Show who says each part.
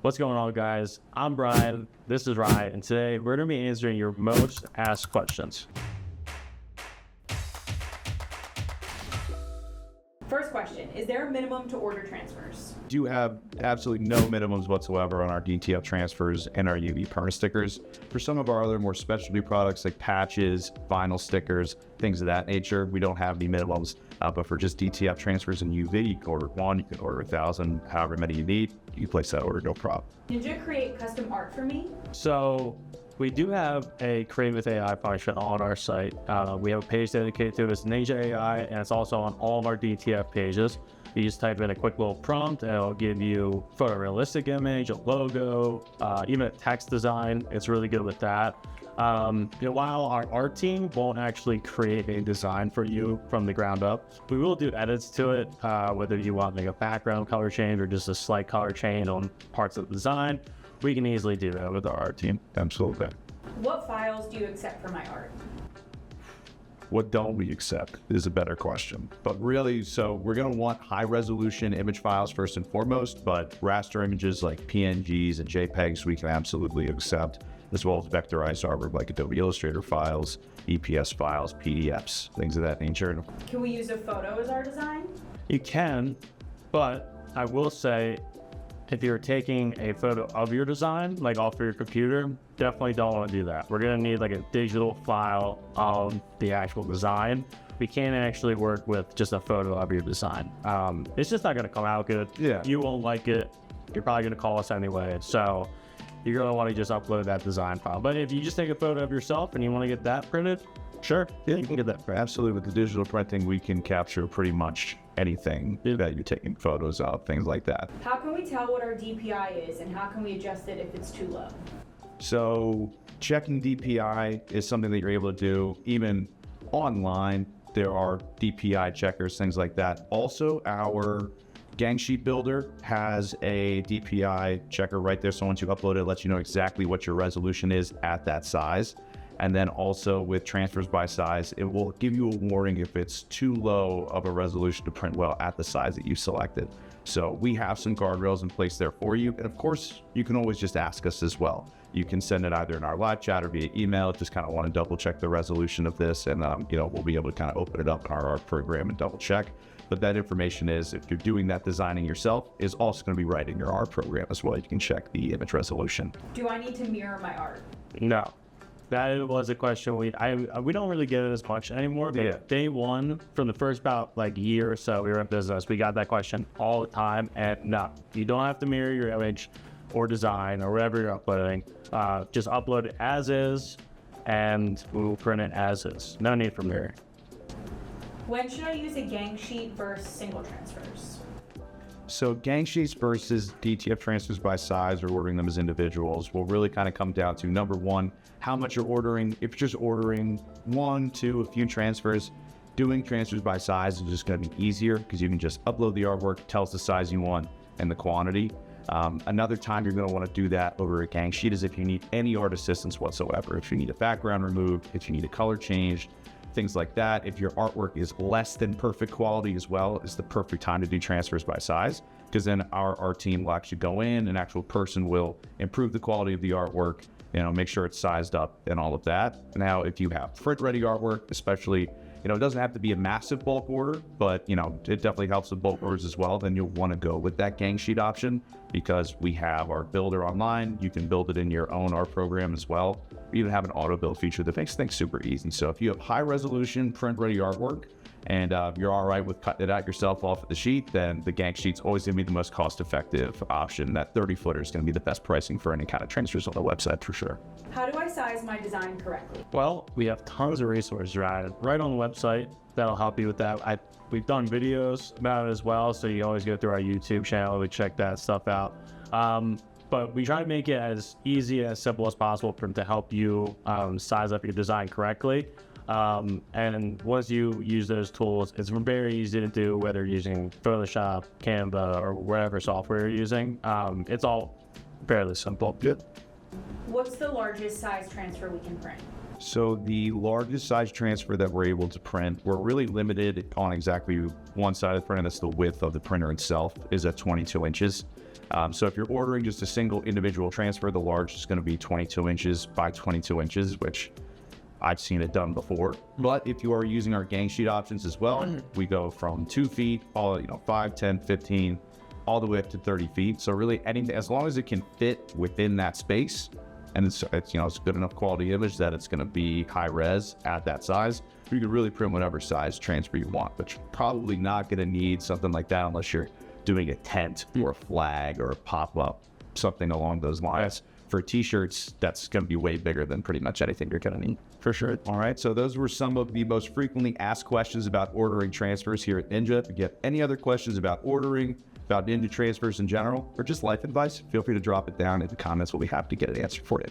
Speaker 1: What's going on, guys? I'm Brian, this is Ryan, and today we're going to be answering your most asked questions.
Speaker 2: First question, is there a minimum to order transfers?
Speaker 3: We do have absolutely no minimums whatsoever on our DTF transfers and our UV perma stickers. For some of our other more specialty products like patches, vinyl stickers, things of that nature, we don't have any minimums. But for just DTF transfers and UV, you can order one, you can order 1,000, however many you need. You place that order, no problem.
Speaker 2: Did you create custom art for me?
Speaker 1: So we do have a Create with AI function on our site. We have a page dedicated to it. It's Ninja AI, and it's also on all of our DTF pages. You just type in a quick little prompt, and it'll give you a photorealistic image, a logo, even a text design. It's really good with that. While our art team won't actually create a design for you from the ground up, we will do edits to it, whether you want to make a background color change or just a slight color change on parts of the design. We can easily do that with our art team.
Speaker 3: Absolutely.
Speaker 2: What files do you accept for my art?
Speaker 3: What don't we accept is a better question. But really, so we're going to want high resolution image files first and foremost, but raster images like PNGs and JPEGs we can absolutely accept, as well as vectorized artwork like Adobe Illustrator files, EPS files, PDFs, things of that nature.
Speaker 2: Can we use a photo as our design?
Speaker 1: You can, but I will say, if you're taking a photo of your design, like off of your computer, definitely don't want to do that. We're going to need like a digital file of the actual design. We can't actually work with just a photo of your design. It's just not going to come out good.
Speaker 3: Yeah.
Speaker 1: You won't like it. You're probably going to call us anyway. So you're going to want to just upload that design file. But if you just take a photo of yourself and you want to get that printed, sure, yeah, you can get that.
Speaker 3: Absolutely. With the digital printing, we can capture pretty much anything that you're taking photos of, things like that.
Speaker 2: How can we tell what our DPI is, and how can we adjust it if it's too low?
Speaker 3: So checking DPI is something that you're able to do even online. There are DPI checkers, things like that. Also, our gangsheet builder has a DPI checker right there. So once you upload it, it lets you know exactly what your resolution is at that size. And then also with transfers by size, it will give you a warning if it's too low of a resolution to print well at the size that you selected. So we have some guardrails in place there for you. And of course, you can always just ask us as well. You can send it either in our live chat or via email. Just kind of want to double check the resolution of this. And we'll be able to kind of open it up in our art program and double check. But that information is, if you're doing that designing yourself, is also going to be right in your art program as well. You can check the image resolution.
Speaker 2: Do I need to mirror my art?
Speaker 1: No. That was a question we don't really get it as much anymore. But
Speaker 3: yeah.
Speaker 1: Day one, from the first about year or so we were in business, we got that question all the time. And no, you don't have to mirror your image or design or whatever you're uploading. Just upload it as is, and we will print it as is. No need for mirroring.
Speaker 2: When should I use a gang sheet versus single transfers?
Speaker 3: So gang sheets versus DTF transfers by size or ordering them as individuals will really kind of come down to, number one, how much you're ordering. If you're just ordering one, two, a few transfers, doing transfers by size is just going to be easier because you can just upload the artwork, tell us the size you want and the quantity. Another time you're going to want to do that over a gang sheet is if you need any art assistance whatsoever. If you need a background removed, if you need a color changed, things like that. If your artwork is less than perfect quality as well, it's the perfect time to do transfers by size, because then our team will actually go in, an actual person will improve the quality of the artwork, make sure it's sized up and all of that. Now, if you have print ready artwork, especially, it doesn't have to be a massive bulk order, but it definitely helps with bulk orders as well. Then you'll want to go with that gang sheet option, because we have our builder online. You can build it in your own art program as well. We even have an auto build feature that makes things super easy. So if you have high resolution print ready artwork and you're all right with cutting it out yourself off of the sheet, then the gang sheet's always going to be the most cost effective option. That 30-footer is going to be the best pricing for any kind of transfers on the website for sure.
Speaker 2: How do I size my design correctly?
Speaker 1: Well, we have tons of resources right on the website that'll help you with that. We've done videos about it as well, so you always go through our YouTube channel to check that stuff out. But we try to make it as easy and as simple as possible to help you size up your design correctly. And once you use those tools, it's very easy to do, whether you're using Photoshop, Canva, or whatever software you're using. It's all fairly simple.
Speaker 3: Good.
Speaker 2: What's the largest size transfer we can print?
Speaker 3: So the largest size transfer that we're able to print, we're really limited on exactly one side of the printer. That's the width of the printer itself, is at 22 inches. So if you're ordering just a single individual transfer, the large is going to be 22 inches by 22 inches, which I've seen it done before. But if you are using our gang sheet options as well, we go from 2 feet, 5, 10, 15, all the way up to 30 feet. So really anything, as long as it can fit within that space, and it's good enough quality image that it's going to be high res at that size, you can really print whatever size transfer you want, but you're probably not going to need something like that unless you're doing a tent or a flag or a pop-up, something along those lines. For t-shirts, that's going to be way bigger than pretty much anything you're going to need.
Speaker 1: For sure.
Speaker 3: All right, so those were some of the most frequently asked questions about ordering transfers here at Ninja. If you get any other questions about ordering, about Ninja transfers in general, or just life advice, feel free to drop it down in the comments. We'll be happy to get an answer for you.